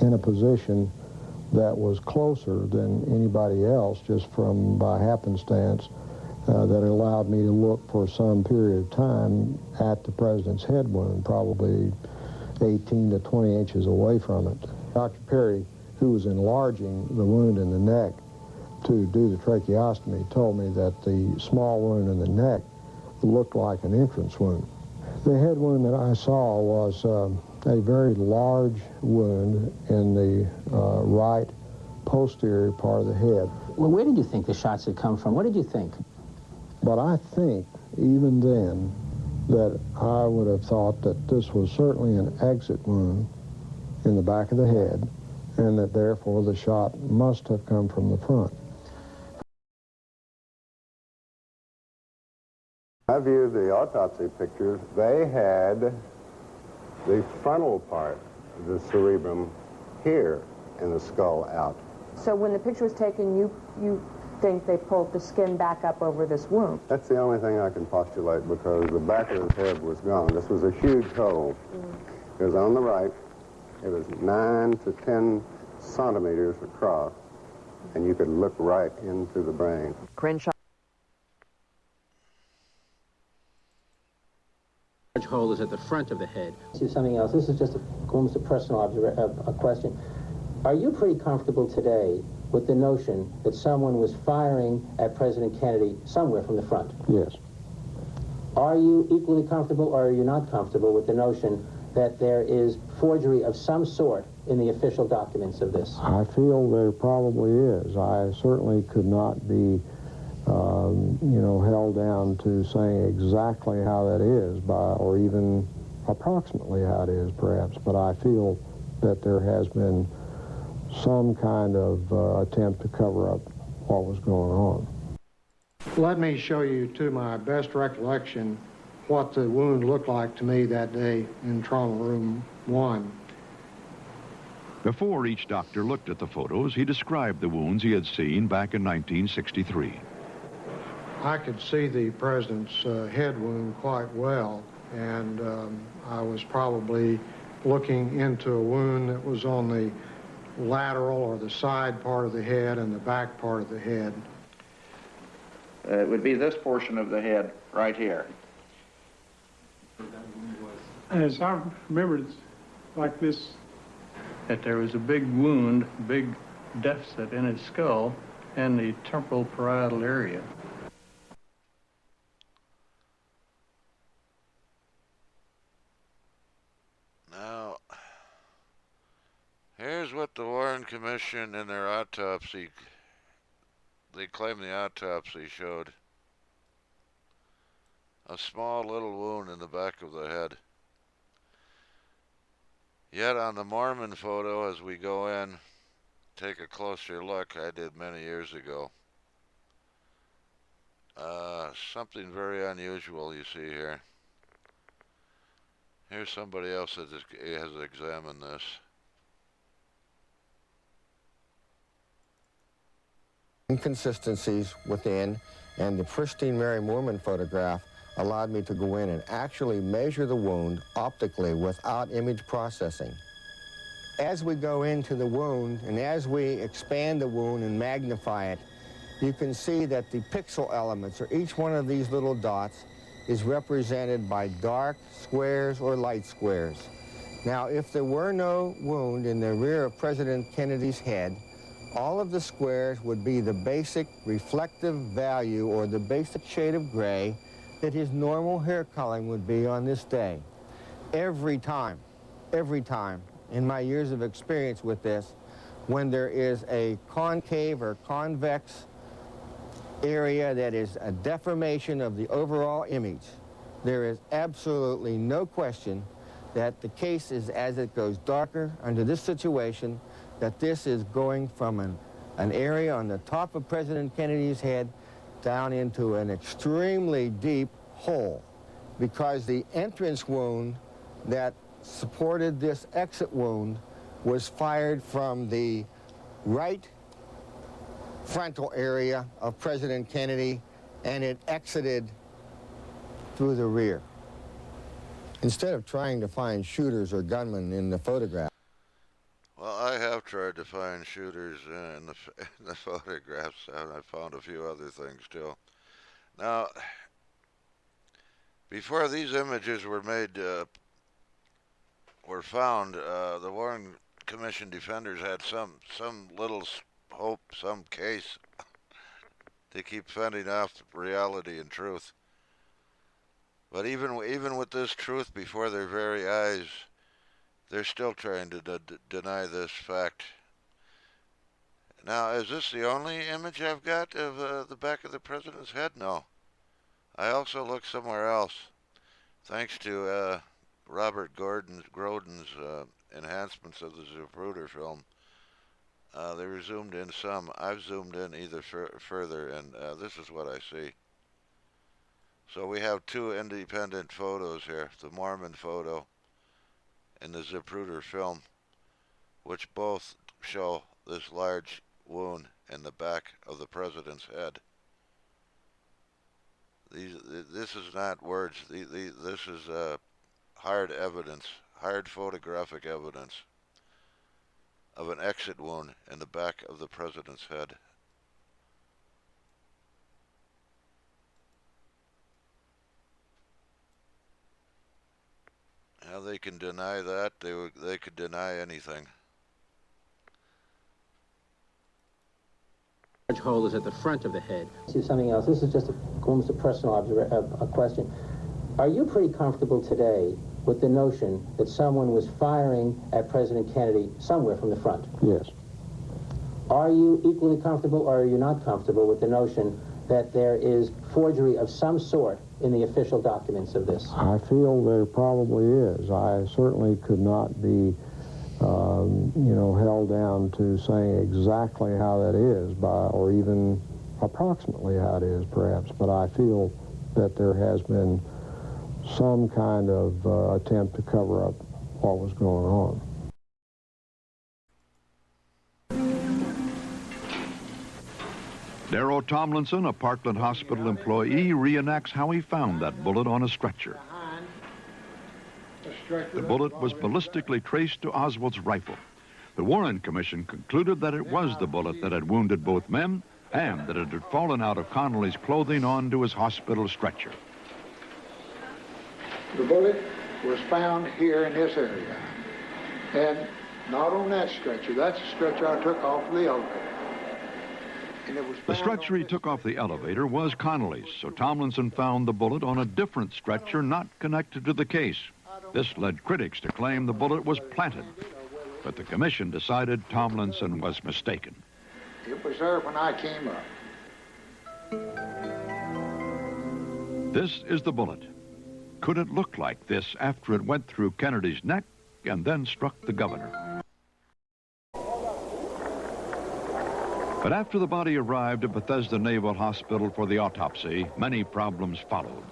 in a position that was closer than anybody else, just by happenstance, that allowed me to look for some period of time at the president's head wound, probably 18 to 20 inches away from it. Dr. Perry, who was enlarging the wound in the neck to do the tracheostomy, told me that the small wound in the neck looked like an entrance wound. The head wound that I saw was a very large wound in the right posterior part of the head. Well, where did you think the shots had come from? What did you think? But I think, even then, that I would have thought that this was certainly an exit wound in the back of the head, and that therefore the shot must have come from the front. I viewed the autopsy pictures. They had the frontal part of the cerebrum here and the skull out. So when the picture was taken, you think they pulled the skin back up over this wound? That's the only thing I can postulate, because the back of his head was gone. This was a huge hole. It was on the right. It was 9 to 10 centimeters across, and you could look right into the brain. Crenshaw. Large hole is at the front of the head. See something else. This is just almost a personal question. Are you pretty comfortable today with the notion that someone was firing at President Kennedy somewhere from the front? Yes. Are you equally comfortable, or are you not comfortable with the notion that there is forgery of some sort in the official documents of this? I feel there probably is. I certainly could not be held down to saying exactly how that is, or even approximately how it is, perhaps. But I feel that there has been some kind of attempt to cover up what was going on. Let me show you, to my best recollection, what the wound looked like to me that day in Trauma Room 1. Before each doctor looked at the photos, he described the wounds he had seen back in 1963. I could see the president's head wound quite well, and I was probably looking into a wound that was on the lateral or the side part of the head and the back part of the head. It would be this portion of the head right here. As I remember, it's like this, that there was a big wound, big deficit in his skull and the temporal parietal area. Now, here's what the Warren Commission in their autopsy, they claim the autopsy showed. A small little wound in the back of the head. Yet on the Mormon photo, as we go in, take a closer look, I did many years ago. Something very unusual you see here. Here's somebody else that has examined this. Inconsistencies within, and the pristine Mary Moorman photograph allowed me to go in and actually measure the wound optically without image processing. As we go into the wound and as we expand the wound and magnify it, you can see that the pixel elements, or each one of these little dots, is represented by dark squares or light squares. Now, if there were no wound in the rear of President Kennedy's head, all of the squares would be the basic reflective value, or the basic shade of gray, that his normal hair coloring would be on this day. Every time, in my years of experience with this, when there is a concave or convex area that is a deformation of the overall image, there is absolutely no question that the case is, as it goes darker under this situation, that this is going from an area on the top of President Kennedy's head down into an extremely deep hole, because the entrance wound that supported this exit wound was fired from the right frontal area of President Kennedy, and it exited through the rear. Instead of trying to find shooters or gunmen in the photograph. Well, I tried to find shooters in the photographs, and I found a few other things too. Now, before these images were made, were found, the Warren Commission defenders had some little hope, some case to keep fending off reality and truth. But even with this truth before their very eyes, they're still trying to deny this fact. Now, is this the only image I've got of the back of the president's head? No. I also looked somewhere else. Thanks to Robert Grodin's enhancements of the Zapruder film, they were zoomed in some. I've zoomed in either further, and this is what I see. So we have two independent photos here, the Mormon photo and the Zapruder film, which both show this large wound in the back of the president's head. This is not words. This is hard evidence, hard photographic evidence of an exit wound in the back of the president's head. How they can deny that? They could deny anything. Large hole is at the front of the head. See something else. This is just almost a personal a question. Are you pretty comfortable today with the notion that someone was firing at President Kennedy somewhere from the front? Yes. Are you equally comfortable, or are you not comfortable with the notion that there is forgery of some sort in the official documents of this? I feel there probably is. I certainly could not be, held down to saying exactly how that is, or even approximately how it is, perhaps. But I feel that there has been some kind of attempt to cover up what was going on. Darrow Tomlinson, a Parkland Hospital employee, reenacts how he found that bullet on a stretcher. The bullet was ballistically traced to Oswald's rifle. The Warren Commission concluded that it was the bullet that had wounded both men and that it had fallen out of Connolly's clothing onto his hospital stretcher. The bullet was found here in this area, and not on that stretcher. That's the stretcher I took off the elevator. The stretcher he took off the elevator was Connolly's, so Tomlinson found the bullet on a different stretcher not connected to the case. This led critics to claim the bullet was planted, but the commission decided Tomlinson was mistaken. It was there when I came up. This is the bullet. Could it look like this after it went through Kennedy's neck and then struck the governor? But after the body arrived at Bethesda Naval Hospital for the autopsy, many problems followed.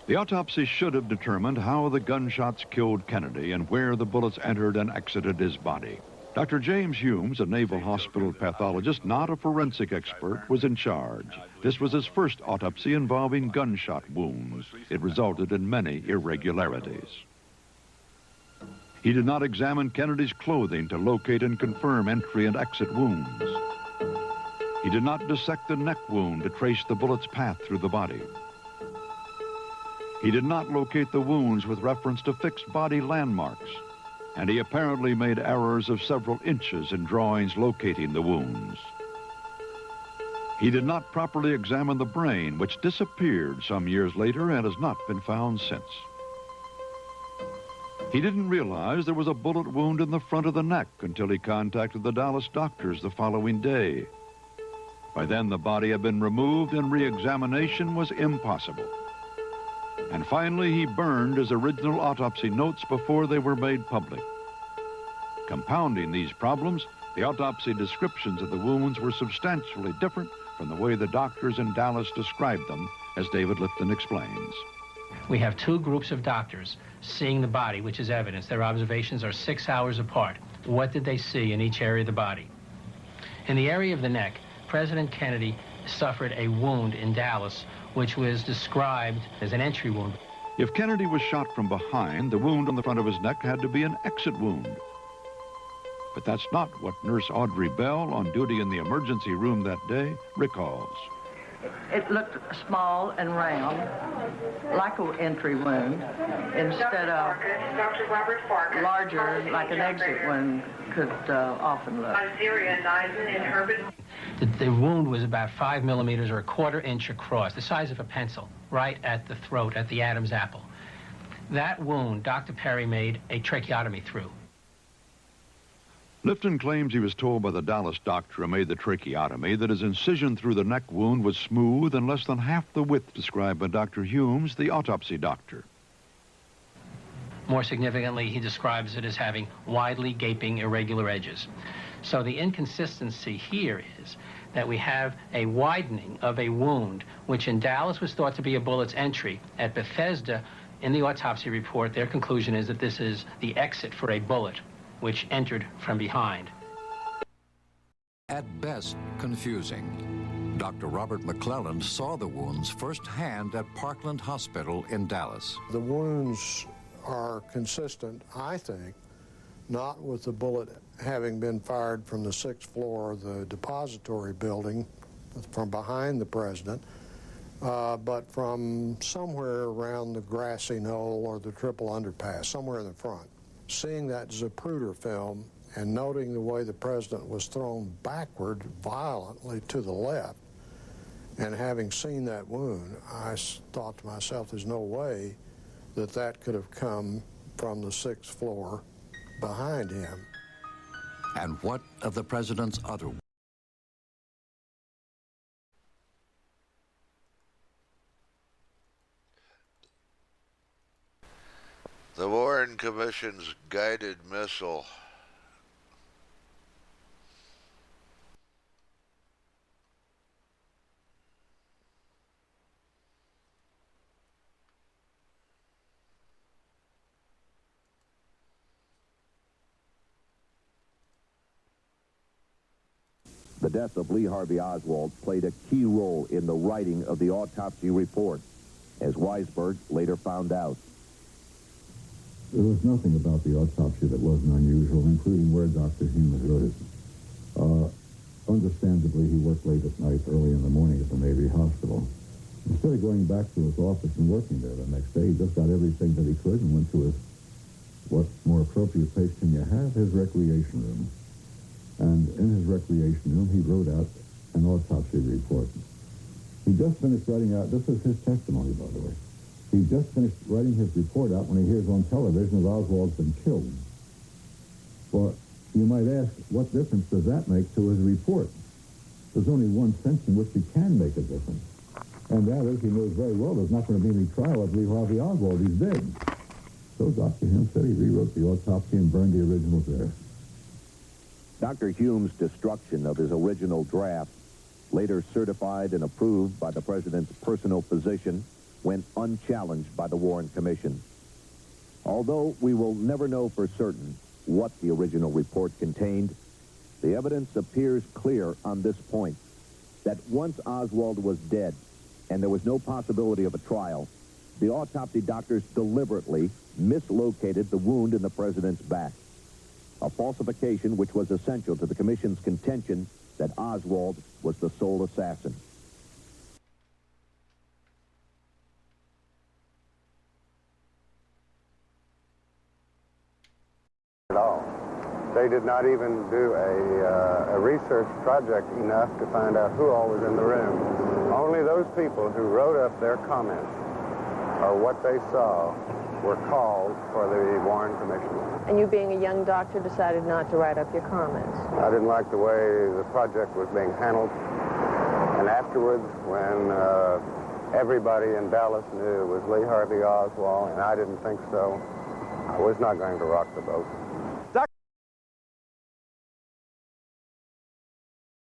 The autopsy should have determined how the gunshots killed Kennedy and where the bullets entered and exited his body. Dr. James Humes, a Naval Hospital pathologist, not a forensic expert, was in charge. This was his first autopsy involving gunshot wounds. It resulted in many irregularities. He did not examine Kennedy's clothing to locate and confirm entry and exit wounds. He did not dissect the neck wound to trace the bullet's path through the body. He did not locate the wounds with reference to fixed body landmarks, and he apparently made errors of several inches in drawings locating the wounds. He did not properly examine the brain, which disappeared some years later and has not been found since. He didn't realize there was a bullet wound in the front of the neck until he contacted the Dallas doctors the following day. By then, the body had been removed and re-examination was impossible. And finally, he burned his original autopsy notes before they were made public. Compounding these problems, the autopsy descriptions of the wounds were substantially different from the way the doctors in Dallas described them, as David Lipton explains. We have two groups of doctors seeing the body, which is evidence. Their observations are 6 hours apart. What did they see in each area of the body? In the area of the neck, President Kennedy suffered a wound in Dallas, which was described as an entry wound. If Kennedy was shot from behind, the wound on the front of his neck had to be an exit wound. But that's not what Nurse Audrey Bell, on duty in the emergency room that day, recalls. It looked small and round, like an entry wound, instead of larger, like an exit wound could often look. The wound was about 5 millimeters or a 1/4 inch across, the size of a pencil, right at the throat, at the Adam's apple. That wound, Dr. Perry made a tracheotomy through. Lifton claims he was told by the Dallas doctor who made the tracheotomy that his incision through the neck wound was smooth and less than half the width described by Dr. Humes, the autopsy doctor. More significantly, he describes it as having widely gaping irregular edges. So the inconsistency here is that we have a widening of a wound, which in Dallas was thought to be a bullet's entry. At Bethesda, in the autopsy report, their conclusion is that this is the exit for a bullet, which entered from behind. At best, confusing. Dr. Robert McClelland saw the wounds firsthand at Parkland Hospital in Dallas. The wounds are consistent, I think, not with the bullet having been fired from the 6th floor of the depository building from behind the president, but from somewhere around the grassy knoll or the triple underpass, somewhere in the front. Seeing that Zapruder film and noting the way the president was thrown backward violently to the left, and having seen that wound, I thought to myself, there's no way that that could have come from the 6th floor behind him. And what of the president's other? The Warren Commission's guided missile. The death of Lee Harvey Oswald played a key role in the writing of the autopsy report, as Weisberg later found out. There was nothing about the autopsy that wasn't unusual, including where Dr. Humes wrote it. Understandably, he worked late at night, early in the morning at the Navy Hospital. Instead of going back to his office and working there the next day, he just got everything that he could and went to his, what more appropriate place can you have, his recreation room. And in his recreation room, he wrote out an autopsy report. He just finished writing out, this is his testimony, by the way. He just finished writing his report out when he hears on television that Oswald's been killed. Well, you might ask, what difference does that make to his report? There's only one sense in which he can make a difference. And that is, he knows very well there's not going to be any trial of Lee Harvey Oswald. He's dead. So Dr. Humes said he rewrote the autopsy and burned the originals there. Dr. Humes' destruction of his original draft, later certified and approved by the president's personal physician, went unchallenged by the Warren Commission. Although we will never know for certain what the original report contained, the evidence appears clear on this point, that once Oswald was dead and there was no possibility of a trial, the autopsy doctors deliberately mislocated the wound in the president's back, a falsification which was essential to the commission's contention that Oswald was the sole assassin. At all. They did not even do a research project enough to find out who all was in the room. Only those people who wrote up their comments or what they saw were called for the Warren Commission. And you, being a young doctor, decided not to write up your comments. I didn't like the way the project was being handled. And afterwards, when everybody in Dallas knew it was Lee Harvey Oswald, and I didn't think so, I was not going to rock the boat.